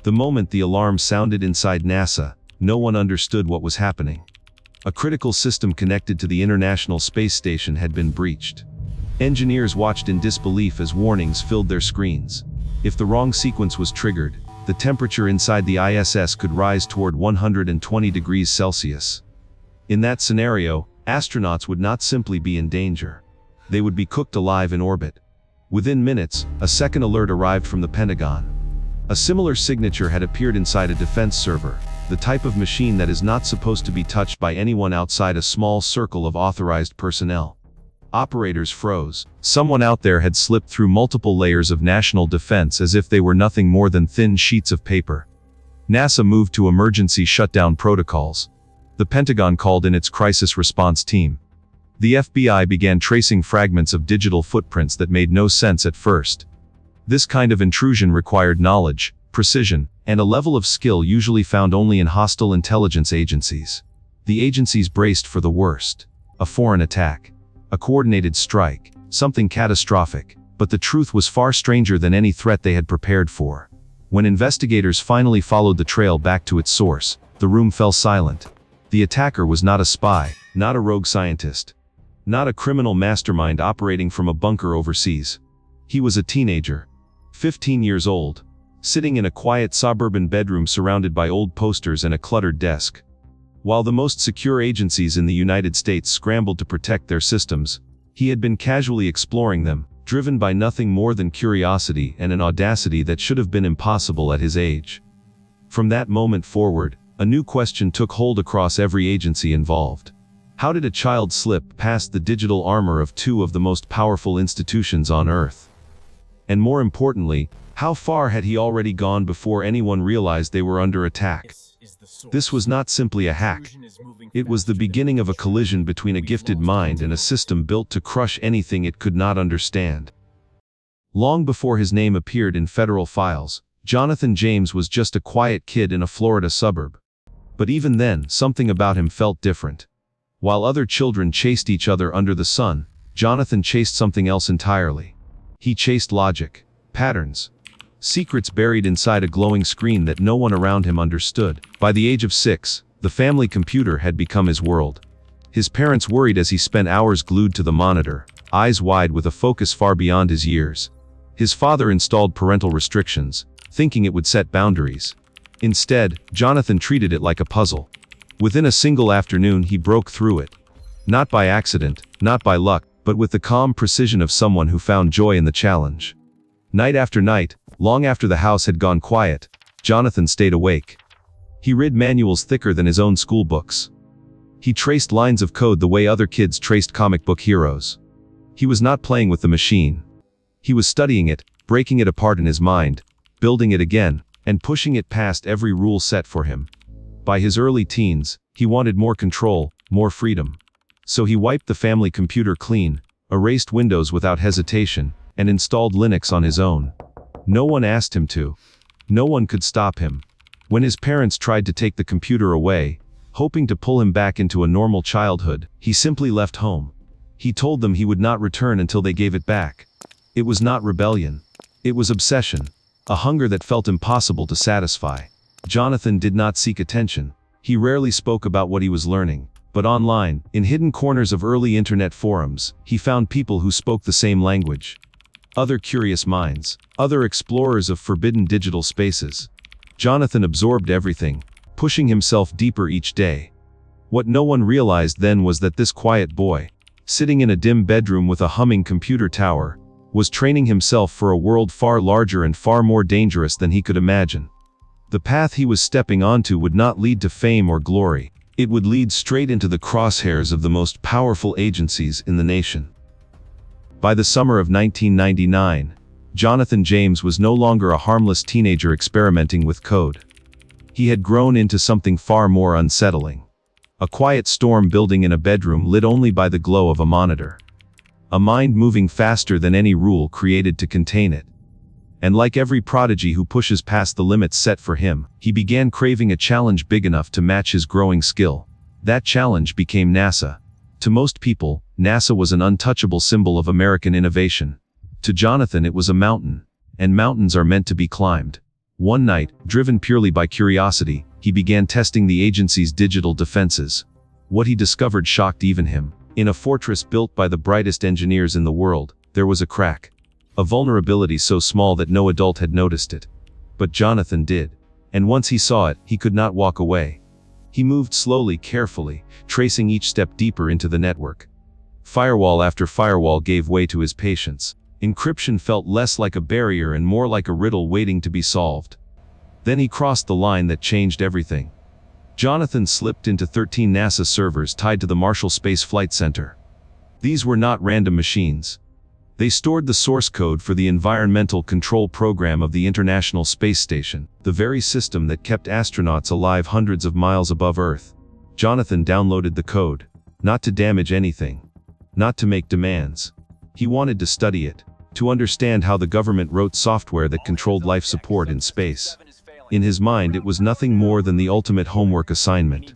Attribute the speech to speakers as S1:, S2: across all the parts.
S1: The moment the alarm sounded inside NASA, no one understood what was happening. A critical system connected to the International Space Station had been breached. Engineers watched in disbelief as warnings filled their screens. If the wrong sequence was triggered, the temperature inside the ISS could rise toward 120 degrees Celsius. In that scenario, astronauts would not simply be in danger. They would be cooked alive in orbit. Within minutes, a second alert arrived from the Pentagon. A similar signature had appeared inside a defense server, the type of machine that is not supposed to be touched by anyone outside a small circle of authorized personnel. Operators froze. Someone out there had slipped through multiple layers of national defense as if they were nothing more than thin sheets of paper. NASA moved to emergency shutdown protocols. The Pentagon called in its crisis response team. The FBI began tracing fragments of digital footprints that made no sense at first. This kind of intrusion required knowledge, precision, and a level of skill usually found only in hostile intelligence agencies. The agencies braced for the worst. A foreign attack. A coordinated strike. Something catastrophic. But the truth was far stranger than any threat they had prepared for. When investigators finally followed the trail back to its source, the room fell silent. The attacker was not a spy, not a rogue scientist, not a criminal mastermind operating from a bunker overseas. He was a teenager, 15 years old, sitting in a quiet suburban bedroom surrounded by old posters and a cluttered desk. While the most secure agencies in the United States scrambled to protect their systems, he had been casually exploring them, driven by nothing more than curiosity and an audacity that should have been impossible at his age. From that moment forward, a new question took hold across every agency involved. How did a child slip past the digital armor of two of the most powerful institutions on Earth? And more importantly, how far had he already gone before anyone realized they were under attack? This was not simply a hack. It was the beginning of a collision between a gifted mind and a system built to crush anything it could not understand. Long before his name appeared in federal files, Jonathan James was just a quiet kid in a Florida suburb. But even then, something about him felt different. While other children chased each other under the sun, Jonathan chased something else entirely. He chased logic, patterns, secrets buried inside a glowing screen that no one around him understood. By the age of 6, the family computer had become his world. His parents worried as he spent hours glued to the monitor, eyes wide with a focus far beyond his years. His father installed parental restrictions, thinking it would set boundaries. Instead, Jonathan treated it like a puzzle. Within a single afternoon he broke through it. Not by accident, not by luck, but with the calm precision of someone who found joy in the challenge. Night after night, long after the house had gone quiet, Jonathan stayed awake. He read manuals thicker than his own school books. He traced lines of code the way other kids traced comic book heroes. He was not playing with the machine. He was studying it, breaking it apart in his mind, building it again, and pushing it past every rule set for him. By his early teens, he wanted more control, more freedom. So he wiped the family computer clean, erased Windows without hesitation, and installed Linux on his own. No one asked him to. No one could stop him. When his parents tried to take the computer away, hoping to pull him back into a normal childhood, he simply left home. He told them he would not return until they gave it back. It was not rebellion. It was obsession. A hunger that felt impossible to satisfy. Jonathan did not seek attention. He rarely spoke about what he was learning. But online, in hidden corners of early internet forums, he found people who spoke the same language. Other curious minds. Other explorers of forbidden digital spaces. Jonathan absorbed everything, pushing himself deeper each day. What no one realized then was that this quiet boy, sitting in a dim bedroom with a humming computer tower, was training himself for a world far larger and far more dangerous than he could imagine. The path he was stepping onto would not lead to fame or glory. It would lead straight into the crosshairs of the most powerful agencies in the nation. By the summer of 1999, Jonathan James was no longer a harmless teenager experimenting with code. He had grown into something far more unsettling. A quiet storm building in a bedroom lit only by the glow of a monitor. A mind moving faster than any rule created to contain it. And like every prodigy who pushes past the limits set for him, he began craving a challenge big enough to match his growing skill. That challenge became NASA. To most people, NASA was an untouchable symbol of American innovation. To Jonathan it was a mountain. And mountains are meant to be climbed. One night, driven purely by curiosity, he began testing the agency's digital defenses. What he discovered shocked even him. In a fortress built by the brightest engineers in the world, there was a crack. A vulnerability so small that no adult had noticed it. But Jonathan did. And once he saw it, he could not walk away. He moved slowly, carefully, tracing each step deeper into the network. Firewall after firewall gave way to his patience. Encryption felt less like a barrier and more like a riddle waiting to be solved. Then he crossed the line that changed everything. Jonathan slipped into 13 NASA servers tied to the Marshall Space Flight Center. These were not random machines. They stored the source code for the environmental control program of the International Space Station, the very system that kept astronauts alive hundreds of miles above Earth. Jonathan downloaded the code, not to damage anything, not to make demands. He wanted to study it, to understand how the government wrote software that controlled life support in space. In his mind, it was nothing more than the ultimate homework assignment.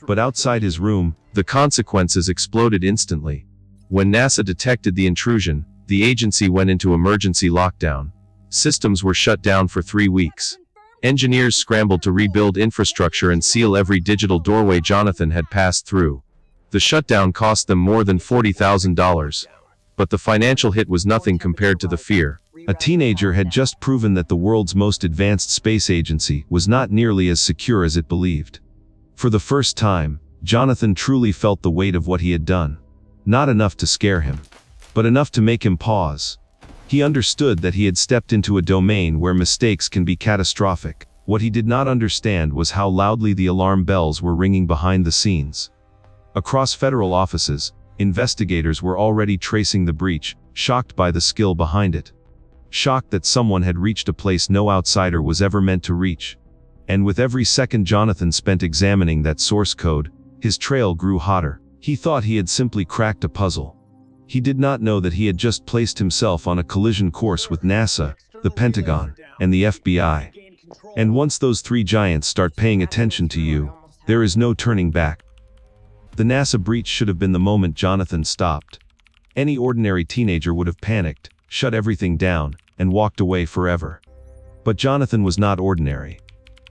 S1: But outside his room, the consequences exploded instantly. When NASA detected the intrusion, the agency went into emergency lockdown. Systems were shut down for 3 weeks. Engineers scrambled to rebuild infrastructure and seal every digital doorway Jonathan had passed through. The shutdown cost them more than $40,000. But the financial hit was nothing compared to the fear. A teenager had just proven that the world's most advanced space agency was not nearly as secure as it believed. For the first time, Jonathan truly felt the weight of what he had done. Not enough to scare him, but enough to make him pause. He understood that he had stepped into a domain where mistakes can be catastrophic. What he did not understand was how loudly the alarm bells were ringing behind the scenes. Across federal offices, investigators were already tracing the breach, shocked by the skill behind it. Shocked that someone had reached a place no outsider was ever meant to reach. And with every second Jonathan spent examining that source code, his trail grew hotter. He thought he had simply cracked a puzzle. He did not know that he had just placed himself on a collision course with NASA, the Pentagon, and the FBI. And once those three giants start paying attention to you, there is no turning back. The NASA breach should have been the moment Jonathan stopped. Any ordinary teenager would have panicked, shut everything down, and walked away forever. But Jonathan was not ordinary.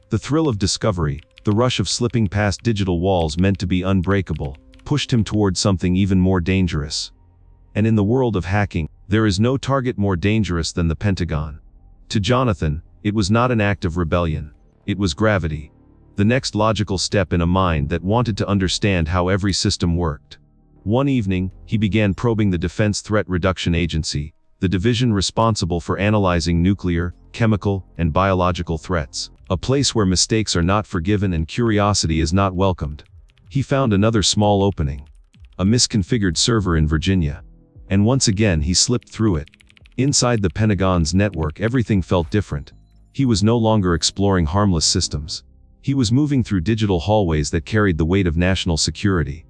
S1: The thrill of discovery, the rush of slipping past digital walls meant to be unbreakable, pushed him toward something even more dangerous. And in the world of hacking, there is no target more dangerous than the Pentagon. To Jonathan, it was not an act of rebellion. It was gravity. The next logical step in a mind that wanted to understand how every system worked. One evening, he began probing the Defense Threat Reduction Agency, the division responsible for analyzing nuclear, chemical, and biological threats. A place where mistakes are not forgiven and curiosity is not welcomed. He found another small opening. A misconfigured server in Virginia. And once again he slipped through it. Inside the Pentagon's network everything felt different. He was no longer exploring harmless systems. He was moving through digital hallways that carried the weight of national security.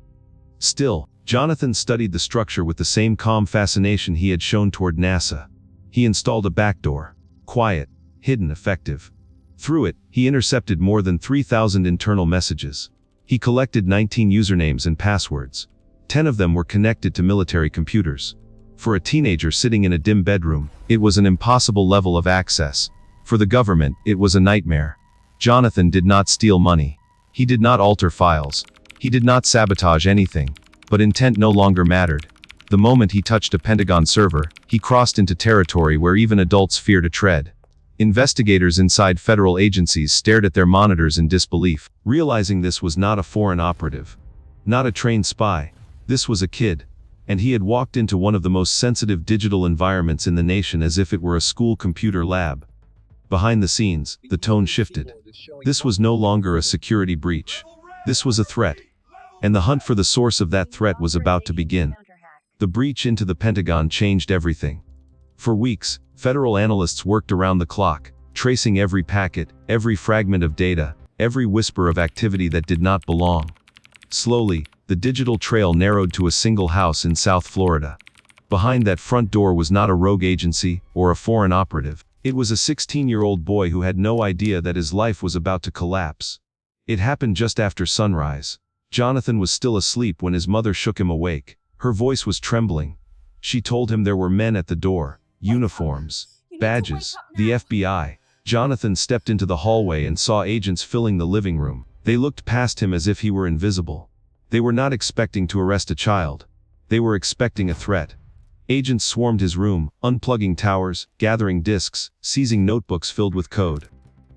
S1: Still, Jonathan studied the structure with the same calm fascination he had shown toward NASA. He installed a backdoor. Quiet, hidden, effective. Through it, he intercepted more than 3,000 internal messages. He collected 19 usernames and passwords. 10 of them were connected to military computers. For a teenager sitting in a dim bedroom, it was an impossible level of access. For the government, it was a nightmare. Jonathan did not steal money. He did not alter files. He did not sabotage anything. But intent no longer mattered. The moment he touched a Pentagon server, he crossed into territory where even adults fear to tread. Investigators inside federal agencies stared at their monitors in disbelief, realizing this was not a foreign operative. Not a trained spy. This was a kid. And he had walked into one of the most sensitive digital environments in the nation as if it were a school computer lab. Behind the scenes, the tone shifted. This was no longer a security breach. This was a threat. And the hunt for the source of that threat was about to begin. The breach into the Pentagon changed everything. For weeks, federal analysts worked around the clock, tracing every packet, every fragment of data, every whisper of activity that did not belong. Slowly, the digital trail narrowed to a single house in South Florida. Behind that front door was not a rogue agency or a foreign operative. It was a 16-year-old boy who had no idea that his life was about to collapse. It happened just after sunrise. Jonathan was still asleep when his mother shook him awake. Her voice was trembling. She told him there were men at the door, uniforms, badges, the FBI. Jonathan stepped into the hallway and saw agents filling the living room. They looked past him as if he were invisible. They were not expecting to arrest a child. They were expecting a threat. Agents swarmed his room, unplugging towers, gathering disks, seizing notebooks filled with code.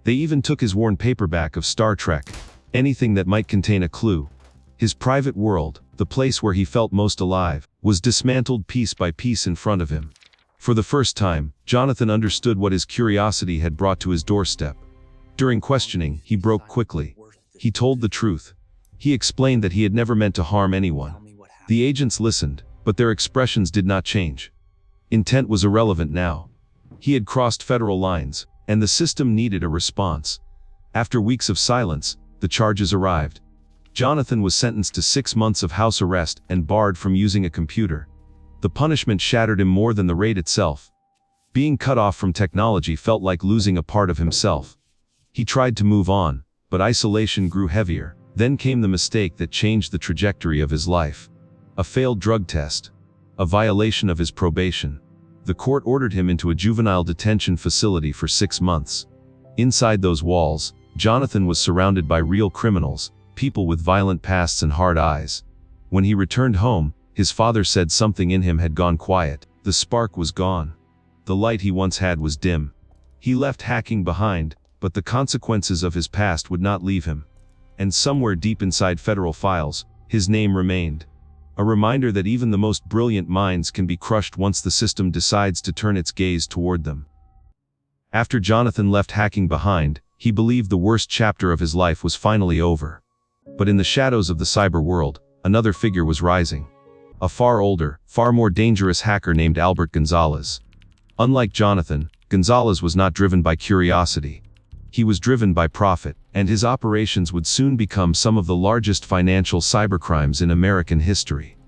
S1: They even took his worn paperback of Star Trek, anything that might contain a clue. His private world, the place where he felt most alive, was dismantled piece by piece in front of him. For the first time, Jonathan understood what his curiosity had brought to his doorstep. During questioning, he broke quickly. He told the truth. He explained that he had never meant to harm anyone. The agents listened, but their expressions did not change. Intent was irrelevant now. He had crossed federal lines, and the system needed a response. After weeks of silence, the charges arrived. Jonathan was sentenced to 6 months of house arrest and barred from using a computer. The punishment shattered him more than the raid itself. Being cut off from technology felt like losing a part of himself. He tried to move on, but isolation grew heavier. Then came the mistake that changed the trajectory of his life. A failed drug test. A violation of his probation. The court ordered him into a juvenile detention facility for 6 months. Inside those walls, Jonathan was surrounded by real criminals, people with violent pasts and hard eyes. When he returned home, his father said something in him had gone quiet. The spark was gone. The light he once had was dim. He left hacking behind, but the consequences of his past would not leave him. And somewhere deep inside federal files, his name remained. A reminder that even the most brilliant minds can be crushed once the system decides to turn its gaze toward them. After Jonathan left hacking behind, he believed the worst chapter of his life was finally over. But in the shadows of the cyber world, another figure was rising. A far older, far more dangerous hacker named Albert Gonzalez. Unlike Jonathan, Gonzalez was not driven by curiosity. He was driven by profit, and his operations would soon become some of the largest financial cybercrimes in American history.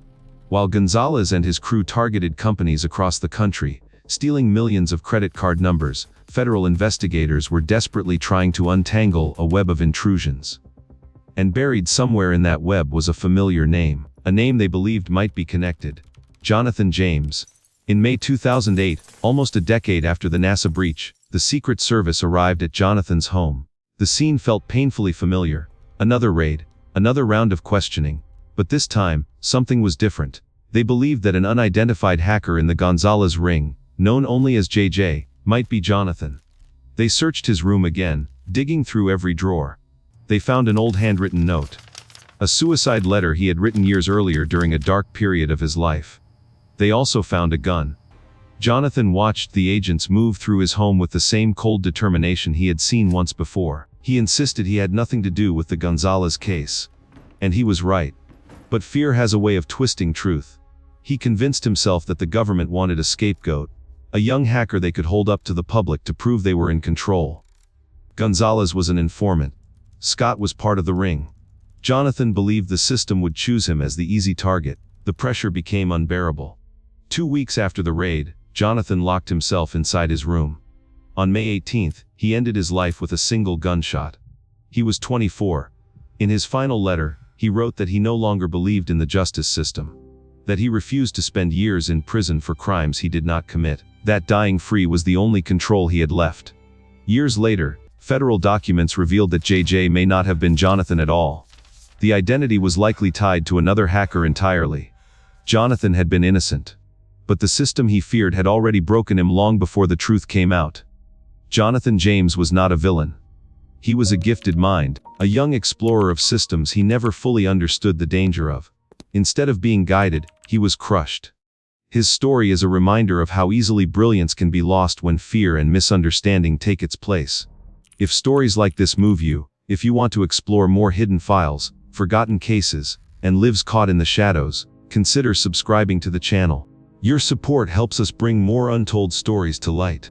S1: While Gonzalez and his crew targeted companies across the country, stealing millions of credit card numbers, federal investigators were desperately trying to untangle a web of intrusions. And buried somewhere in that web was a familiar name, a name they believed might be connected. Jonathan James. In May 2008, almost a decade after the NASA breach, the Secret Service arrived at Jonathan's home. The scene felt painfully familiar. Another raid, another round of questioning. But this time, something was different. They believed that an unidentified hacker in the Gonzalez ring, known only as JJ, might be Jonathan. They searched his room again, digging through every drawer. They found an old handwritten note. A suicide letter he had written years earlier during a dark period of his life. They also found a gun. Jonathan watched the agents move through his home with the same cold determination he had seen once before. He insisted he had nothing to do with the Gonzalez case. And he was right. But fear has a way of twisting truth. He convinced himself that the government wanted a scapegoat, a young hacker they could hold up to the public to prove they were in control. Gonzalez was an informant. Scott was part of the ring. Jonathan believed the system would choose him as the easy target. The pressure became unbearable. 2 weeks after the raid, Jonathan locked himself inside his room. On May 18th, he ended his life with a single gunshot. He was 24. In his final letter, he wrote that he no longer believed in the justice system. That he refused to spend years in prison for crimes he did not commit. That dying free was the only control he had left. Years later, federal documents revealed that JJ may not have been Jonathan at all. The identity was likely tied to another hacker entirely. Jonathan had been innocent. But the system he feared had already broken him long before the truth came out. Jonathan James was not a villain. He was a gifted mind, a young explorer of systems he never fully understood the danger of. Instead of being guided, he was crushed. His story is a reminder of how easily brilliance can be lost when fear and misunderstanding take its place. If stories like this move you, if you want to explore more hidden files, forgotten cases, and lives caught in the shadows, consider subscribing to the channel. Your support helps us bring more untold stories to light.